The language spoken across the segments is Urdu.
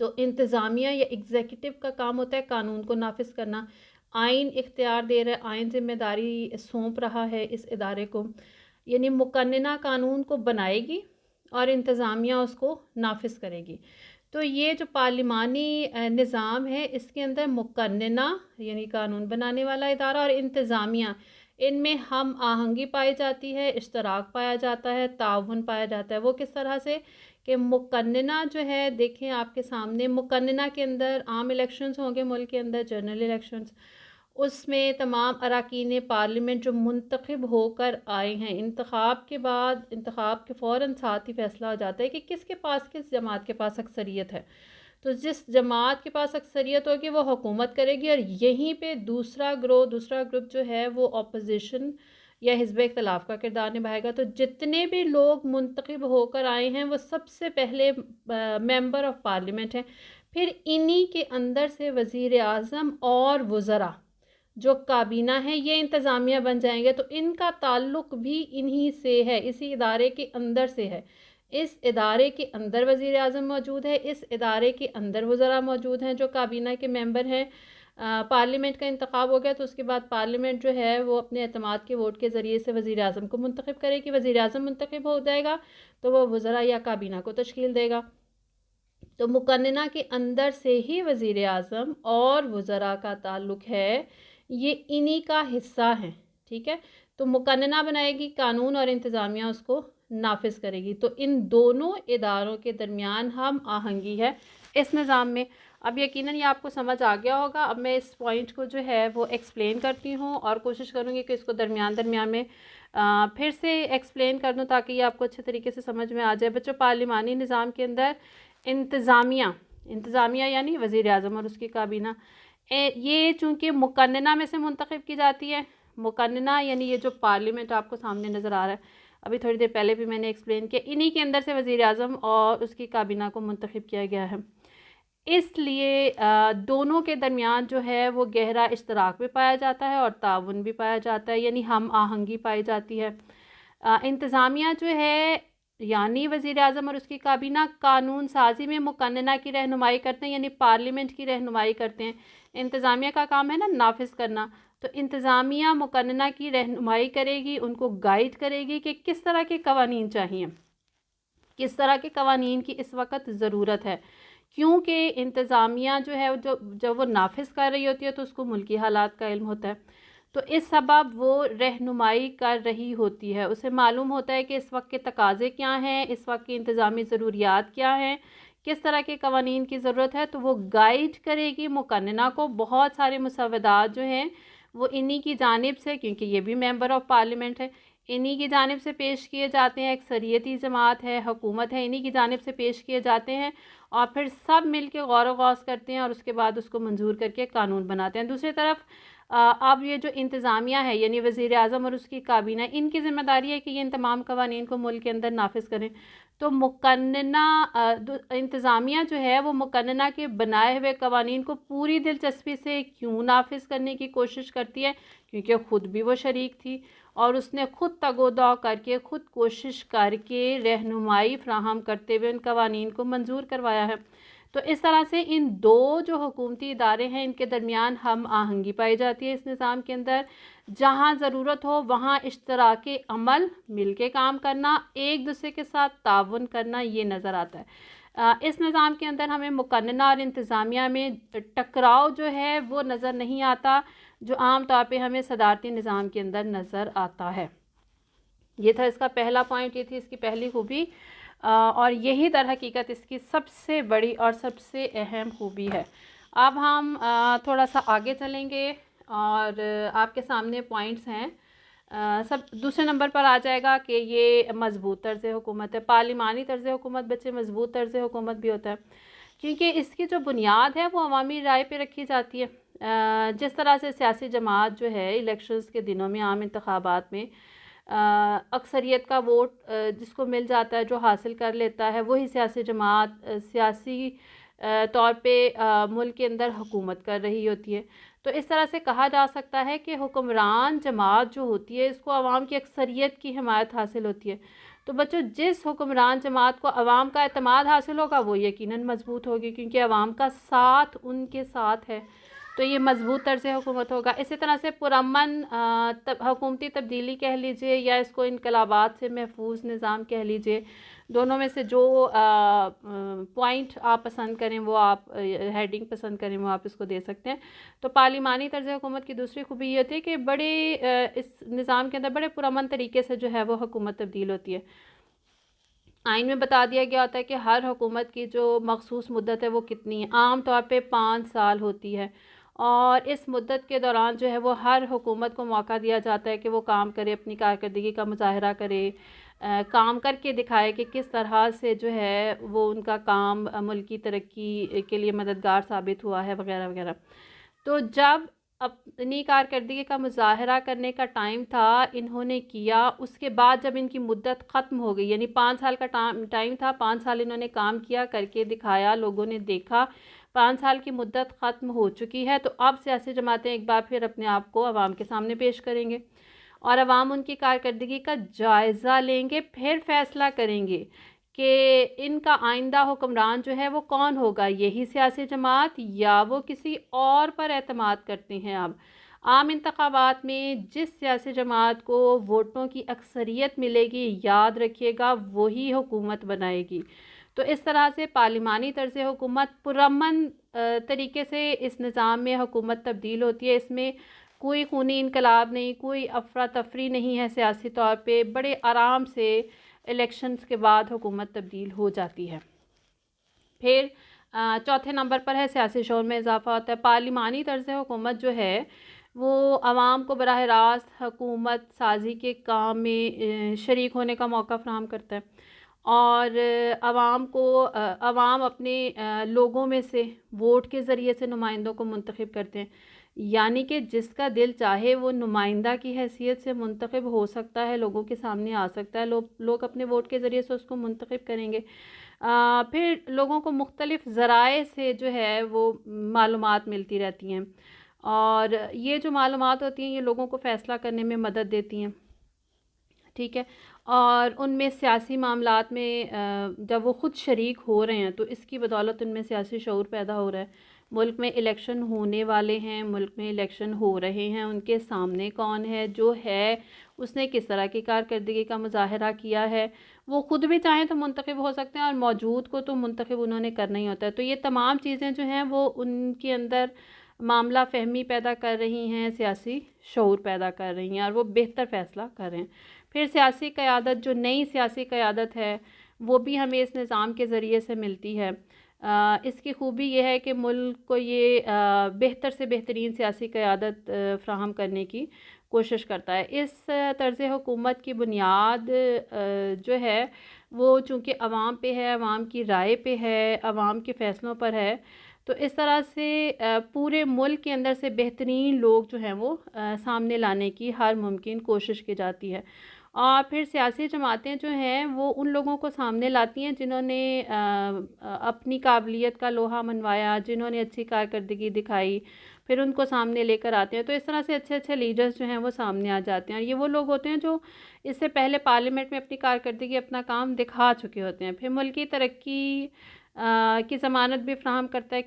تو انتظامیہ یا ایگزیکٹو کا کام ہوتا ہے قانون کو نافذ کرنا. آئین اختیار دے رہا ہے، آئین ذمہ داری سونپ رہا ہے اس ادارے کو، یعنی مقننہ قانون کو بنائے گی اور انتظامیہ اس کو نافذ کرے گی. تو یہ جو پارلیمانی نظام ہے اس کے اندر مقننہ یعنی قانون بنانے والا ادارہ اور انتظامیہ، ان میں ہم آہنگی پائی جاتی ہے، اشتراک پایا جاتا ہے، تعاون پایا جاتا ہے. وہ کس طرح سے کہ مقننہ جو ہے، دیکھیں آپ کے سامنے مقننہ کے اندر عام الیکشنز ہوں گے ملک کے اندر، جنرل الیکشنز، اس میں تمام اراکین پارلیمنٹ جو منتخب ہو کر آئے ہیں، انتخاب کے بعد انتخاب کے فوراً ساتھ ہی فیصلہ ہو جاتا ہے کہ کس کے پاس، کس جماعت کے پاس اکثریت ہے. تو جس جماعت کے پاس اکثریت ہوگی وہ حکومت کرے گی، اور یہیں پہ دوسرا گروپ جو ہے وہ اپوزیشن یا حزب اختلاف کا کردار نبھائے گا. تو جتنے بھی لوگ منتخب ہو کر آئے ہیں وہ سب سے پہلے ممبر آف پارلیمنٹ ہیں. پھر انہی کے اندر سے وزیر اعظم اور وزراء جو کابینہ ہیں یہ انتظامیہ بن جائیں گے. تو ان کا تعلق بھی انہی سے ہے، اسی ادارے کے اندر سے ہے. اس ادارے کے اندر وزیر اعظم موجود ہے، اس ادارے کے اندر وزراء موجود ہیں جو کابینہ کے ممبر ہیں. پارلیمنٹ کا انتخاب ہو گیا تو اس کے بعد پارلیمنٹ جو ہے وہ اپنے اعتماد کے ووٹ کے ذریعے سے وزیر اعظم کو منتخب کرے گی. وزیر اعظم منتخب ہو جائے گا تو وہ وزراء یا کابینہ کو تشکیل دے گا. تو مقننہ کے اندر سے ہی وزیر اعظم اور وزراء کا تعلق ہے، یہ انہی کا حصہ ہیں. ٹھیک ہے، تو مقننہ بنائے گی قانون اور انتظامیہ اس کو نافذ کرے گی. تو ان دونوں اداروں کے درمیان ہم آہنگی ہے اس نظام میں. اب یقیناً یہ آپ کو سمجھ آ گیا ہوگا. اب میں اس پوائنٹ کو جو ہے وہ ایکسپلین کرتی ہوں اور کوشش کروں گی کہ اس کو درمیان میں پھر سے ایکسپلین کر دوں تاکہ یہ آپ کو اچھے طریقے سے سمجھ میں آ جائے. بچوں، پارلیمانی نظام کے اندر انتظامیہ یعنی وزیر اعظم اور اس کی کابینہ، یہ چونکہ مقننہ میں سے منتخب کی جاتی ہے. مقننہ یعنی یہ جو پارلیمنٹ آپ کو سامنے نظر آ رہا ہے، ابھی تھوڑی دیر پہلے بھی میں نے ایکسپلین کیا، انہی کے اندر سے وزیر اعظم اور اس کی کابینہ کو منتخب کیا گیا ہے. اس لیے دونوں کے درمیان جو ہے وہ گہرا اشتراک بھی پایا جاتا ہے اور تعاون بھی پایا جاتا ہے، یعنی ہم آہنگی پائی جاتی ہے. انتظامیہ جو ہے یعنی وزیر اعظم اور اس کی کابینہ قانون سازی میں مقننہ کی رہنمائی کرتے ہیں، یعنی پارلیمنٹ کی رہنمائی کرتے ہیں. انتظامیہ کا کام ہے نا نافذ کرنا، تو انتظامیہ مقننہ کی رہنمائی کرے گی، ان کو گائیڈ کرے گی کہ کس طرح کے قوانین چاہیے، کس طرح کے قوانین کی اس وقت ضرورت ہے. کیونکہ انتظامیہ جو ہے جب وہ نافذ کر رہی ہوتی ہے تو اس کو ملکی حالات کا علم ہوتا ہے، تو اس سبب وہ رہنمائی کر رہی ہوتی ہے. اسے معلوم ہوتا ہے کہ اس وقت کے تقاضے کیا ہیں، اس وقت کی انتظامی ضروریات کیا ہیں، کس طرح کے قوانین کی ضرورت ہے. تو وہ گائیڈ کرے گی مقننہ کو. بہت سارے مسودات جو ہیں وہ انہی کی جانب سے، کیونکہ یہ بھی ممبر آف پارلیمنٹ ہے، انہی کی جانب سے پیش کیے جاتے ہیں. اکثریتی جماعت ہے، حکومت ہے، انہی کی جانب سے پیش کیے جاتے ہیں اور پھر سب مل کے غور و خوض کرتے ہیں اور اس کے بعد اس کو منظور کر کے قانون بناتے ہیں. دوسری طرف اب یہ جو انتظامیہ ہے یعنی وزیر اعظم اور اس کی کابینہ، ان کی ذمہ داری ہے کہ یہ ان تمام قوانین کو ملک کے اندر نافذ کریں. تو مقننہ انتظامیہ جو ہے وہ مقننہ کے بنائے ہوئے قوانین کو پوری دلچسپی سے کیوں نافذ کرنے کی کوشش کرتی ہے؟ کیونکہ خود بھی وہ شریک تھی اور اس نے خود تگ و دو کر کے، خود کوشش کر کے رہنمائی فراہم کرتے ہوئے ان قوانین کو منظور کروایا ہے. تو اس طرح سے ان دو جو حکومتی ادارے ہیں ان کے درمیان ہم آہنگی پائی جاتی ہے اس نظام کے اندر. جہاں ضرورت ہو وہاں اشتراک عمل، مل کے کام کرنا، ایک دوسرے کے ساتھ تعاون کرنا، یہ نظر آتا ہے. اس نظام کے اندر ہمیں مقننہ اور انتظامیہ میں ٹکراؤ جو ہے وہ نظر نہیں آتا، جو عام طور پہ ہمیں صدارتی نظام کے اندر نظر آتا ہے. یہ تھا اس کا پہلا پوائنٹ، یہ تھی اس کی پہلی خوبی، اور یہی در حقیقت اس کی سب سے بڑی اور سب سے اہم خوبی ہے. اب ہم تھوڑا سا آگے چلیں گے اور آپ کے سامنے پوائنٹس ہیں. سب دوسرے نمبر پر آ جائے گا کہ یہ مضبوط طرز حکومت ہے. پارلیمانی طرز حکومت بچے مضبوط طرز حکومت بھی ہوتا ہے کیونکہ اس کی جو بنیاد ہے وہ عوامی رائے پہ رکھی جاتی ہے. جس طرح سے سیاسی جماعت جو ہے الیکشنز کے دنوں میں، عام انتخابات میں اکثریت کا ووٹ جس کو مل جاتا ہے، جو حاصل کر لیتا ہے، وہی سیاسی جماعت سیاسی طور پہ ملک کے اندر حکومت کر رہی ہوتی ہے. تو اس طرح سے کہا جا سکتا ہے کہ حکمران جماعت جو ہوتی ہے اس کو عوام کی اکثریت کی حمایت حاصل ہوتی ہے. تو بچوں جس حکمران جماعت کو عوام کا اعتماد حاصل ہوگا وہ یقیناً مضبوط ہوگی، کیونکہ عوام کا ساتھ ان کے ساتھ ہے، تو یہ مضبوط طرز حکومت ہوگا۔ اسی طرح سے پرامن حکومتی تبدیلی کہہ لیجئے یا اس کو انقلابات سے محفوظ نظام کہہ لیجئے، دونوں میں سے جو پوائنٹ آپ پسند کریں وہ آپ ہیڈنگ پسند کریں وہ آپ اس کو دے سکتے ہیں۔ تو پارلیمانی طرز حکومت کی دوسری خوبی یہ ہوتی ہے کہ بڑے اس نظام کے اندر بڑے پرامن طریقے سے جو ہے وہ حکومت تبدیل ہوتی ہے۔ آئین میں بتا دیا گیا ہوتا ہے کہ ہر حکومت کی جو مخصوص مدت ہے وہ کتنی ہے، عام طور پہ 5 سال ہوتی ہے، اور اس مدت کے دوران جو ہے وہ ہر حکومت کو موقع دیا جاتا ہے کہ وہ کام کرے، اپنی کارکردگی کا مظاہرہ کرے، کام کر کے دکھائے کہ کس طرح سے جو ہے وہ ان کا کام ملکی ترقی کے لیے مددگار ثابت ہوا ہے وغیرہ وغیرہ۔ تو جب اپنی کارکردگی کا مظاہرہ کرنے کا ٹائم تھا انہوں نے کیا، اس کے بعد جب ان کی مدت ختم ہو گئی، یعنی 5 سال کا ٹائم تھا، 5 سال انہوں نے کام کیا، کر کے دکھایا، لوگوں نے دیکھا، 5 سال کی مدت ختم ہو چکی ہے، تو اب سیاسی جماعتیں ایک بار پھر اپنے آپ کو عوام کے سامنے پیش کریں گے، اور عوام ان کی کارکردگی کا جائزہ لیں گے، پھر فیصلہ کریں گے کہ ان کا آئندہ حکمران جو ہے وہ کون ہوگا، یہی سیاسی جماعت یا وہ کسی اور پر اعتماد کرتے ہیں۔ اب عام انتخابات میں جس سیاسی جماعت کو ووٹوں کی اکثریت ملے گی، یاد رکھیے گا وہی حکومت بنائے گی۔ تو اس طرح سے پارلیمانی طرز حکومت پرامن طریقے سے اس نظام میں حکومت تبدیل ہوتی ہے، اس میں کوئی خونی انقلاب نہیں، کوئی افراتفری نہیں ہے، سیاسی طور پہ بڑے آرام سے الیکشنز کے بعد حکومت تبدیل ہو جاتی ہے۔ پھر چوتھے نمبر پر ہے سیاسی شعور میں اضافہ ہوتا ہے۔ پارلیمانی طرز حکومت جو ہے وہ عوام کو براہ راست حکومت سازی کے کام میں شریک ہونے کا موقع فراہم کرتا ہے، اور عوام اپنے لوگوں میں سے ووٹ کے ذریعے سے نمائندوں کو منتخب کرتے ہیں، یعنی کہ جس کا دل چاہے وہ نمائندہ کی حیثیت سے منتخب ہو سکتا ہے، لوگوں کے سامنے آ سکتا ہے، لوگ اپنے ووٹ کے ذریعے سے اس کو منتخب کریں گے۔ پھر لوگوں کو مختلف ذرائع سے جو ہے وہ معلومات ملتی رہتی ہیں، اور یہ جو معلومات ہوتی ہیں یہ لوگوں کو فیصلہ کرنے میں مدد دیتی ہیں، ٹھیک ہے، اور ان میں سیاسی معاملات میں جب وہ خود شریک ہو رہے ہیں تو اس کی بدولت ان میں سیاسی شعور پیدا ہو رہا ہے۔ ملک میں الیکشن ہونے والے ہیں، ملک میں الیکشن ہو رہے ہیں، ان کے سامنے کون ہے، جو ہے اس نے کس طرح کی کارکردگی کا مظاہرہ کیا ہے، وہ خود بھی چاہیں تو منتخب ہو سکتے ہیں، اور موجود کو تو منتخب انہوں نے کرنا ہی ہوتا ہے۔ تو یہ تمام چیزیں جو ہیں وہ ان کے اندر معاملہ فہمی پیدا کر رہی ہیں، سیاسی شعور پیدا کر رہی ہیں، اور وہ بہتر فیصلہ کر رہے ہیں۔ پھر سیاسی قیادت، جو نئی سیاسی قیادت ہے وہ بھی ہمیں اس نظام کے ذریعے سے ملتی ہے۔ اس کی خوبی یہ ہے کہ ملک کو یہ بہتر سے بہترین سیاسی قیادت فراہم کرنے کی کوشش کرتا ہے۔ اس طرز حکومت کی بنیاد جو ہے وہ چونکہ عوام پہ ہے، عوام کی رائے پہ ہے، عوام کے فیصلوں پر ہے، تو اس طرح سے پورے ملک کے اندر سے بہترین لوگ جو ہیں وہ سامنے لانے کی ہر ممکن کوشش کی جاتی ہے۔ اور پھر سیاسی جماعتیں جو ہیں وہ ان لوگوں کو سامنے لاتی ہیں جنہوں نے اپنی قابلیت کا لوہا منوایا، جنہوں نے اچھی کارکردگی دکھائی، پھر ان کو سامنے لے کر آتے ہیں۔ تو اس طرح سے اچھے اچھے لیڈرز جو ہیں وہ سامنے آ جاتے ہیں، اور یہ وہ لوگ ہوتے ہیں جو اس سے پہلے پارلیمنٹ میں اپنی کارکردگی، اپنا کام دکھا چکے ہوتے ہیں۔ پھر ملکی ترقی کی ضمانت بھی فراہم کرتا ہے۔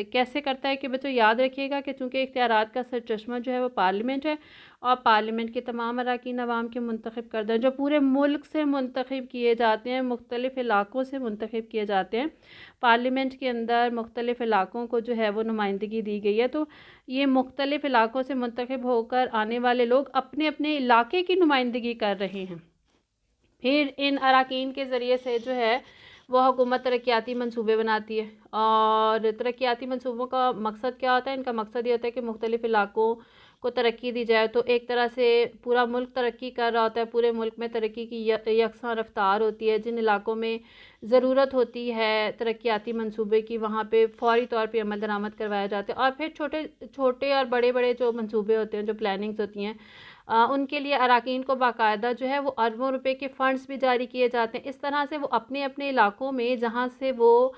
کیسے کرتا ہے کہ بچوں یاد رکھیے گا کہ چونکہ اختیارات کا سرچشمہ جو ہے وہ پارلیمنٹ ہے، اور پارلیمنٹ کے تمام اراکین عوام کے منتخب کردہ ہیں، جو پورے ملک سے منتخب کیے جاتے ہیں، مختلف علاقوں سے منتخب کیے جاتے ہیں۔ پارلیمنٹ کے اندر مختلف علاقوں کو جو ہے وہ نمائندگی دی گئی ہے، تو یہ مختلف علاقوں سے منتخب ہو کر آنے والے لوگ اپنے اپنے علاقے کی نمائندگی کر رہے ہیں۔ پھر ان اراکین کے ذریعے سے جو ہے وہ حکومت ترقیاتی منصوبے بناتی ہے، اور ترقیاتی منصوبوں کا مقصد کیا ہوتا ہے؟ ان کا مقصد یہ ہوتا ہے کہ مختلف علاقوں کو ترقی دی جائے۔ تو ایک طرح سے پورا ملک ترقی کر رہا ہوتا ہے، پورے ملک میں ترقی کی یکساں رفتار ہوتی ہے، جن علاقوں میں ضرورت ہوتی ہے ترقیاتی منصوبے کی وہاں پہ فوری طور پہ عمل درآمد کروایا جاتا ہے۔ اور پھر چھوٹے اور بڑے بڑے جو منصوبے ہوتے ہیں، جو پلاننگز ہوتی ہیں، ان کے لیے اراکین کو باقاعدہ جو ہے وہ اربوں روپے کے فنڈز بھی جاری کیے جاتے ہیں۔ اس طرح سے وہ اپنے اپنے علاقوں میں جہاں سے وہ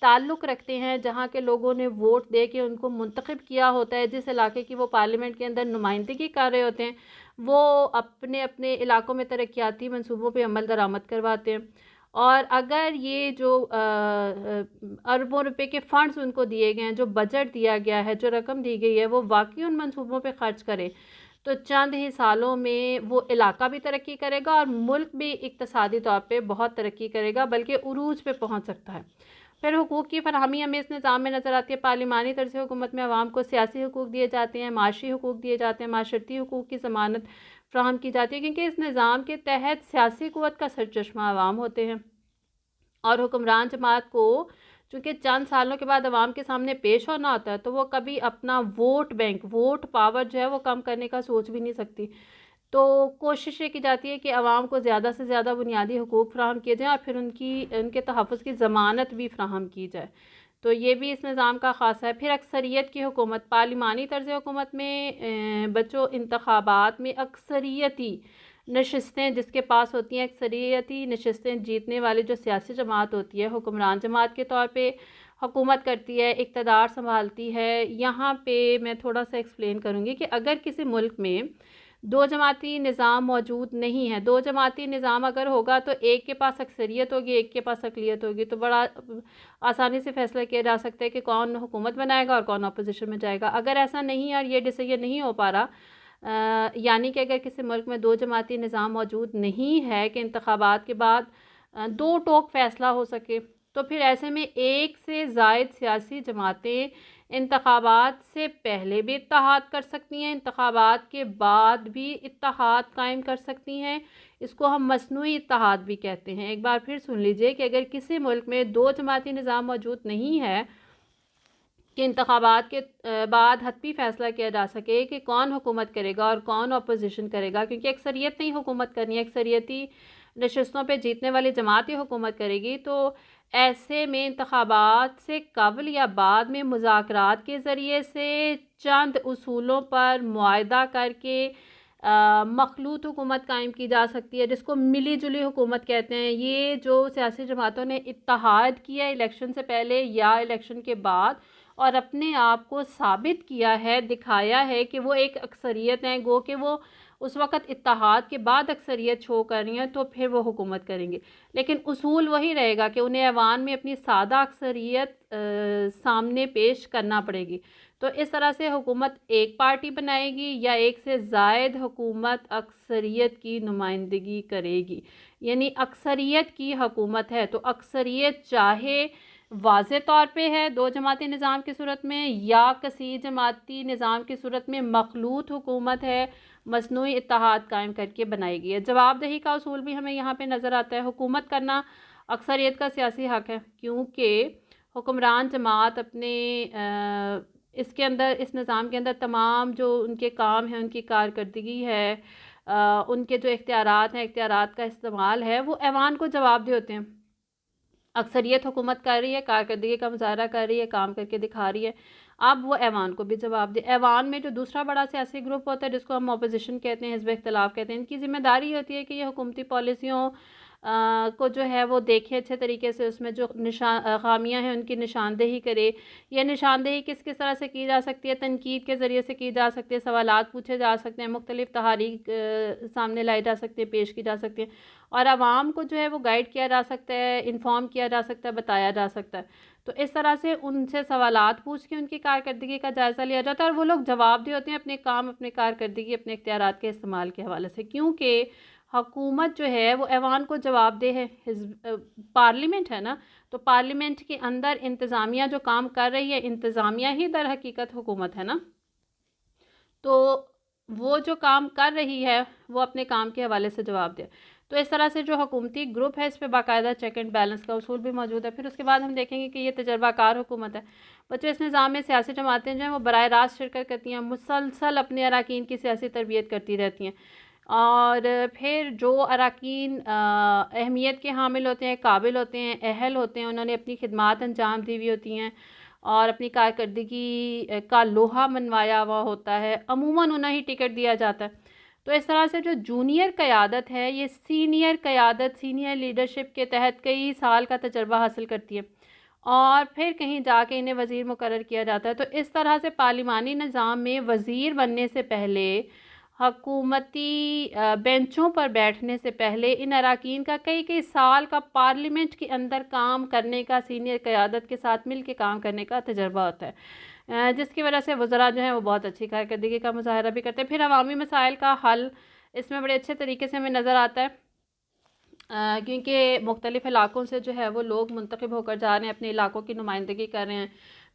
تعلق رکھتے ہیں، جہاں کے لوگوں نے ووٹ دے کے ان کو منتخب کیا ہوتا ہے، جس علاقے کی وہ پارلیمنٹ کے اندر نمائندگی کر رہے ہوتے ہیں، وہ اپنے اپنے علاقوں میں ترقیاتی منصوبوں پہ عمل درآمد کرواتے ہیں، اور اگر یہ جو اربوں روپے کے فنڈز ان کو دیے گئے ہیں، جو بجٹ دیا گیا ہے، جو رقم دی گئی ہے، وہ واقعی ان منصوبوں پہ خرچ کریں تو چند ہی سالوں میں وہ علاقہ بھی ترقی کرے گا اور ملک بھی اقتصادی طور پہ بہت ترقی کرے گا، بلکہ عروج پہ پہنچ سکتا ہے۔ پھر حقوق کی فراہمی ہمیں اس نظام میں نظر آتی ہے۔ پارلیمانی طرز حکومت میں عوام کو سیاسی حقوق دیے جاتے ہیں، معاشی حقوق دیے جاتے ہیں، معاشرتی حقوق کی ضمانت فراہم کی جاتی ہے، کیونکہ اس نظام کے تحت سیاسی قوت کا سرچشمہ عوام ہوتے ہیں، اور حکمران جماعت کو چونکہ چند سالوں کے بعد عوام کے سامنے پیش ہونا ہوتا ہے، تو وہ کبھی اپنا ووٹ بینک، ووٹ پاور جو ہے وہ کم کرنے کا سوچ بھی نہیں سکتی۔ تو کوشش یہ کی جاتی ہے کہ عوام کو زیادہ سے زیادہ بنیادی حقوق فراہم کیے جائیں، اور پھر ان کے تحفظ کی ضمانت بھی فراہم کی جائے۔ تو یہ بھی اس نظام کا خاصہ ہے۔ پھر اکثریت کی حکومت، پارلیمانی طرز حکومت میں بچوں انتخابات میں اکثریتی نشستیں جس کے پاس ہوتی ہیں، اکثریتی نشستیں جیتنے والی جو سیاسی جماعت ہوتی ہے، حکمران جماعت کے طور پہ حکومت کرتی ہے، اقتدار سنبھالتی ہے۔ یہاں پہ میں تھوڑا سا ایکسپلین کروں گی کہ اگر کسی ملک میں دو جماعتی نظام موجود نہیں ہے، دو جماعتی نظام اگر ہوگا تو ایک کے پاس اکثریت ہوگی، ایک کے پاس اقلیت ہوگی، تو بڑا آسانی سے فیصلہ کیا جا سکتا ہے کہ کون حکومت بنائے گا اور کون اپوزیشن میں جائے گا۔ اگر ایسا نہیں ہے اور یہ ڈیسیژن نہیں ہو پا رہا، یعنی کہ اگر کسی ملک میں دو جماعتی نظام موجود نہیں ہے کہ انتخابات کے بعد دو ٹوک فیصلہ ہو سکے، تو پھر ایسے میں ایک سے زائد سیاسی جماعتیں انتخابات سے پہلے بھی اتحاد کر سکتی ہیں، انتخابات کے بعد بھی اتحاد قائم کر سکتی ہیں۔ اس کو ہم مصنوعی اتحاد بھی کہتے ہیں۔ ایک بار پھر سن لیجئے کہ اگر کسی ملک میں دو جماعتی نظام موجود نہیں ہے کہ انتخابات کے بعد حتمی فیصلہ کیا جا سکے کہ کون حکومت کرے گا اور کون اپوزیشن کرے گا، کیونکہ اکثریت نہیں حکومت کرنی ہے، اکثریتی نشستوں پہ جیتنے والی جماعت ہی حکومت کرے گی، تو ایسے میں انتخابات سے قبل یا بعد میں مذاکرات کے ذریعے سے چند اصولوں پر معاہدہ کر کے مخلوط حکومت قائم کی جا سکتی ہے، جس کو ملی جلی حکومت کہتے ہیں۔ یہ جو سیاسی جماعتوں نے اتحاد کیا الیکشن سے پہلے یا الیکشن کے بعد اور اپنے آپ کو ثابت کیا ہے، دکھایا ہے کہ وہ ایک اکثریت ہیں، گو کہ وہ اس وقت اتحاد کے بعد اکثریت شو کر رہی ہیں، تو پھر وہ حکومت کریں گے، لیکن اصول وہی رہے گا کہ انہیں ایوان میں اپنی سادہ اکثریت سامنے پیش کرنا پڑے گی۔ تو اس طرح سے حکومت ایک پارٹی بنائے گی یا ایک سے زائد حکومت اکثریت کی نمائندگی کرے گی، یعنی اکثریت کی حکومت ہے تو اکثریت چاہے واضح طور پہ ہے دو جماعتی نظام کی صورت میں یا کثیر جماعتی نظام کی صورت میں مخلوط حکومت ہے، مصنوعی اتحاد قائم کر کے بنائی گئی ہے۔ جواب دہی کا اصول بھی ہمیں یہاں پہ نظر آتا ہے۔ حکومت کرنا اکثریت کا سیاسی حق ہے، کیونکہ حکمران جماعت اپنے اس کے اندر، اس نظام کے اندر تمام جو ان کے کام ہیں، ان کی کارکردگی ہے، ان کے جو اختیارات ہیں، اختیارات کا استعمال ہے، وہ ایوان کو جواب دہ ہوتے ہیں۔ اکثریت حکومت کر رہی ہے، کارکردگی کا مظاہرہ کر رہی ہے، کام کر کے دکھا رہی ہے، اب وہ ایوان کو بھی جواب دے۔ ایوان میں جو دوسرا بڑا سیاسی گروپ ہوتا ہے جس کو ہم اپوزیشن کہتے ہیں، حزب اختلاف کہتے ہیں، ان کی ذمہ داری ہوتی ہے کہ یہ حکومتی پالیسیوں کو جو ہے وہ دیکھے اچھے طریقے سے، اس میں جو خامیاں ہیں ان کی نشاندہی کرے۔ یہ نشاندہی کس کس طرح سے کی جا سکتی ہے؟ تنقید کے ذریعے سے کی جا سکتی ہے، سوالات پوچھے جا سکتے ہیں، مختلف تحاریک سامنے لائی جا سکتی ہیں، پیش کی جا سکتی ہیں، اور عوام کو جو ہے وہ گائیڈ کیا جا سکتا ہے، انفارم کیا جا سکتا ہے، بتایا جا سکتا ہے۔ تو اس طرح سے ان سے سوالات پوچھ کے ان کی کارکردگی کا جائزہ لیا جاتا ہے، اور وہ لوگ جواب دہ ہوتے ہیں اپنے کام، اپنے کارکردگی، اپنے اختیارات کے استعمال کے حوالے سے، کیونکہ حکومت جو ہے وہ ایوان کو جواب دہ ہے۔ پارلیمنٹ ہے نا، تو پارلیمنٹ کے اندر انتظامیہ جو کام کر رہی ہے، انتظامیہ ہی در حقیقت حکومت ہے نا، تو وہ جو کام کر رہی ہے وہ اپنے کام کے حوالے سے جواب دے۔ تو اس طرح سے جو حکومتی گروپ ہے اس پہ باقاعدہ چیک اینڈ بیلنس کا اصول بھی موجود ہے۔ پھر اس کے بعد ہم دیکھیں گے کہ یہ تجربہ کار حکومت ہے۔ بچوں، اس نظام میں سیاسی جماعتیں جو ہیں وہ براہ راست شرکت کرتی ہیں، مسلسل اپنے اراکین کی سیاسی تربیت کرتی رہتی ہیں، اور پھر جو اراکین اہمیت کے حامل ہوتے ہیں، قابل ہوتے ہیں، اہل ہوتے ہیں، انہوں نے اپنی خدمات انجام دی ہوئی ہوتی ہیں اور اپنی کارکردگی کا لوہا منوایا ہوا ہوتا ہے، عموماً انہیں ہی ٹکٹ دیا جاتا ہے۔ تو اس طرح سے جو جونیئر قیادت ہے یہ سینئر قیادت، سینئر لیڈرشپ کے تحت کئی سال کا تجربہ حاصل کرتی ہے، اور پھر کہیں جا کے انہیں وزیر مقرر کیا جاتا ہے۔ تو اس طرح سے پارلیمانی نظام میں وزیر بننے سے پہلے حکومتی بینچوں پر بیٹھنے سے پہلے ان اراکین کا کئی سال کا پارلیمنٹ کے اندر کام کرنے کا، سینئر قیادت کے ساتھ مل کے کام کرنے کا تجربہ ہوتا ہے، جس کی وجہ سے وزراء جو ہیں وہ بہت اچھی کارکردگی کا مظاہرہ بھی کرتے ہیں۔ پھر عوامی مسائل کا حل اس میں بڑے اچھے طریقے سے ہمیں نظر آتا ہے، کیونکہ مختلف علاقوں سے جو ہے وہ لوگ منتخب ہو کر جا رہے ہیں، اپنے علاقوں کی نمائندگی کر رہے ہیں،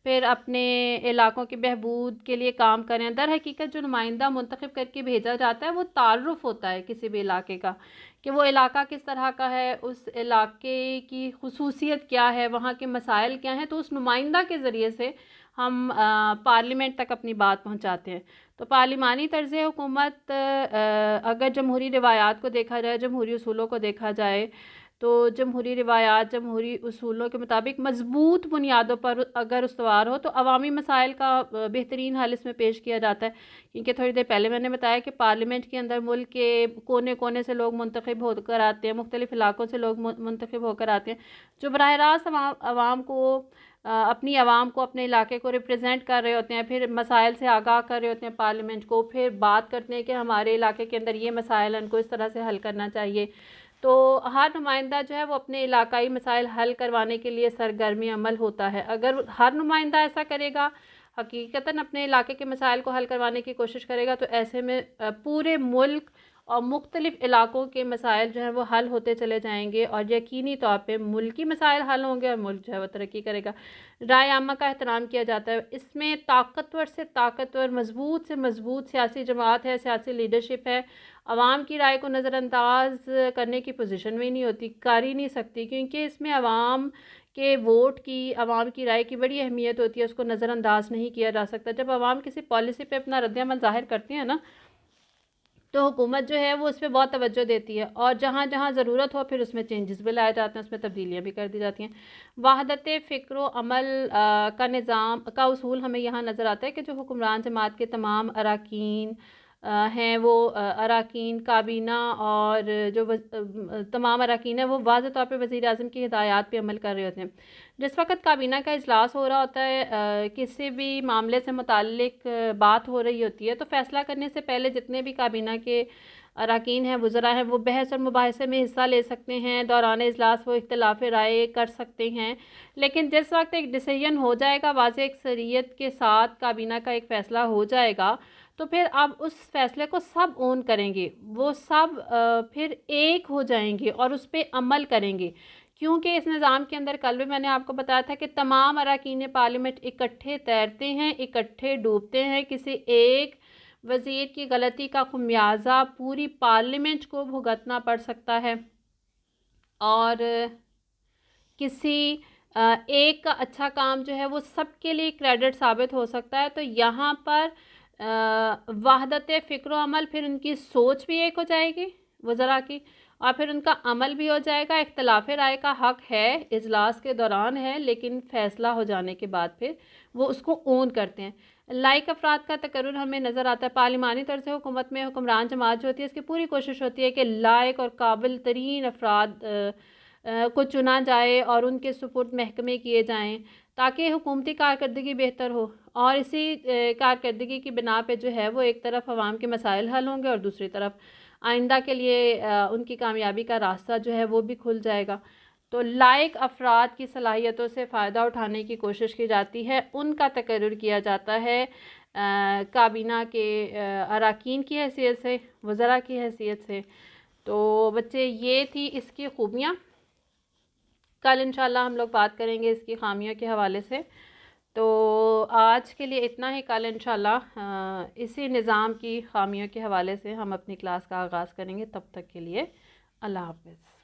پھر اپنے علاقوں کے بہبود کے لیے کام کریں۔ در حقیقت جو نمائندہ منتخب کر کے بھیجا جاتا ہے وہ تعارف ہوتا ہے کسی بھی علاقے کا، کہ وہ علاقہ کس طرح کا ہے، اس علاقے کی خصوصیت کیا ہے، وہاں کے مسائل کیا ہیں، تو اس نمائندہ کے ذریعے سے ہم پارلیمنٹ تک اپنی بات پہنچاتے ہیں۔ تو پارلیمانی طرز حکومت اگر جمہوری روایات کو دیکھا جائے، جمہوری اصولوں کو دیکھا جائے، تو جمہوری روایات، جمہوری اصولوں کے مطابق مضبوط بنیادوں پر اگر استوار ہو تو عوامی مسائل کا بہترین حل اس میں پیش کیا جاتا ہے، کیونکہ تھوڑی دیر پہلے میں نے بتایا کہ پارلیمنٹ کے اندر ملک کے کونے کونے سے لوگ منتخب ہو کر آتے ہیں، مختلف علاقوں سے لوگ منتخب ہو کر آتے ہیں، جو براہ راست عوام کو، اپنی عوام کو، اپنے علاقے کو ریپرزینٹ کر رہے ہوتے ہیں، پھر مسائل سے آگاہ کر رہے ہوتے ہیں پارلیمنٹ کو، پھر بات کرتے ہیں کہ ہمارے علاقے کے اندر یہ مسائل ہیں، ان کو اس طرح سے حل کرنا چاہیے۔ تو ہر نمائندہ جو ہے وہ اپنے علاقائی مسائل حل کروانے کے لیے سرگرمی عمل ہوتا ہے۔ اگر ہر نمائندہ ایسا کرے گا، حقیقتاً اپنے علاقے کے مسائل کو حل کروانے کی کوشش کرے گا، تو ایسے میں پورے ملک اور مختلف علاقوں کے مسائل جو ہیں وہ حل ہوتے چلے جائیں گے، اور یقینی طور پہ ملکی مسائل حل ہوں گے اور ملک جو ہے وہ ترقی کرے گا۔ رائے عامہ کا احترام کیا جاتا ہے، اس میں طاقتور سے طاقتور، مضبوط سے مضبوط سیاسی جماعت ہے، سیاسی لیڈرشپ ہے، عوام کی رائے کو نظر انداز کرنے کی پوزیشن میں نہیں ہوتی، کر ہی نہیں سکتی، کیونکہ اس میں عوام کے ووٹ کی، عوام کی رائے کی بڑی اہمیت ہوتی ہے، اس کو نظر انداز نہیں کیا جا سکتا۔ جب عوام کسی پالیسی پہ اپنا رد عمل ظاہر کرتے ہیں نا، تو حکومت جو ہے وہ اس پہ بہت توجہ دیتی ہے، اور جہاں جہاں ضرورت ہو پھر اس میں چینجز بھی لائے جاتے ہیں، اس میں تبدیلیاں بھی کر دی جاتی ہیں۔ وحدت فکر و عمل کا نظام کا اصول ہمیں یہاں نظر آتا ہے کہ جو حکمران جماعت کے تمام اراکین ہیں، وہ اراکین کابینہ اور جو تمام اراکین ہیں وہ واضح طور پہ وزیر اعظم کی ہدایات پہ عمل کر رہے ہوتے ہیں۔ جس وقت کابینہ کا اجلاس ہو رہا ہوتا ہے، کسی بھی معاملے سے متعلق بات ہو رہی ہوتی ہے، تو فیصلہ کرنے سے پہلے جتنے بھی کابینہ کے اراکین ہیں، وزراء ہیں، وہ بحث اور مباحثے میں حصہ لے سکتے ہیں، دوران اجلاس وہ اختلاف رائے کر سکتے ہیں، لیکن جس وقت ایک ڈیسیژن ہو جائے گا، واضح اکثریت کے ساتھ کابینہ کا ایک فیصلہ ہو جائے گا، تو پھر اب اس فیصلے کو سب اون کریں گے، وہ سب پھر ایک ہو جائیں گے اور اس پہ عمل کریں گے، کیونکہ اس نظام کے اندر کل بھی میں نے آپ کو بتایا تھا کہ تمام اراکین پارلیمنٹ اکٹھے تیرتے ہیں، اکٹھے ڈوبتے ہیں۔ کسی ایک وزیر کی غلطی کا خمیازہ پوری پارلیمنٹ کو بھگتنا پڑ سکتا ہے، اور کسی ایک کا اچھا کام جو ہے وہ سب کے لیے کریڈٹ ثابت ہو سکتا ہے۔ تو یہاں پر وحدت فکر و عمل، پھر ان کی سوچ بھی ایک ہو جائے گی وزراء کی، اور پھر ان کا عمل بھی ہو جائے گا۔ اختلاف رائے کا حق ہے، اجلاس کے دوران ہے، لیکن فیصلہ ہو جانے کے بعد پھر وہ اس کو اون کرتے ہیں۔ لائق افراد کا تقرر ہمیں نظر آتا ہے۔ پارلیمانی طرز حکومت میں حکمران جماعت جو ہوتی ہے، اس کی پوری کوشش ہوتی ہے کہ لائق اور قابل ترین افراد کو چنا جائے اور ان کے سپرد محکمے کیے جائیں، تاکہ حکومتی کارکردگی بہتر ہو، اور اسی کارکردگی کی بنا پہ جو ہے وہ ایک طرف عوام کے مسائل حل ہوں گے اور دوسری طرف آئندہ کے لیے ان کی کامیابی کا راستہ جو ہے وہ بھی کھل جائے گا۔ تو لائق افراد کی صلاحیتوں سے فائدہ اٹھانے کی کوشش کی جاتی ہے، ان کا تقرر کیا جاتا ہے کابینہ کے اراکین کی حیثیت سے، وزراء کی حیثیت سے۔ تو بچے یہ تھی اس کی خوبیاں۔ کل انشاءاللہ ہم لوگ بات کریں گے اس کی خامیوں کے حوالے سے۔ تو آج کے لیے اتنا ہی، کل انشاءاللہ اسی نظام کی خامیوں کے حوالے سے ہم اپنی کلاس کا آغاز کریں گے۔ تب تک کے لیے اللہ حافظ۔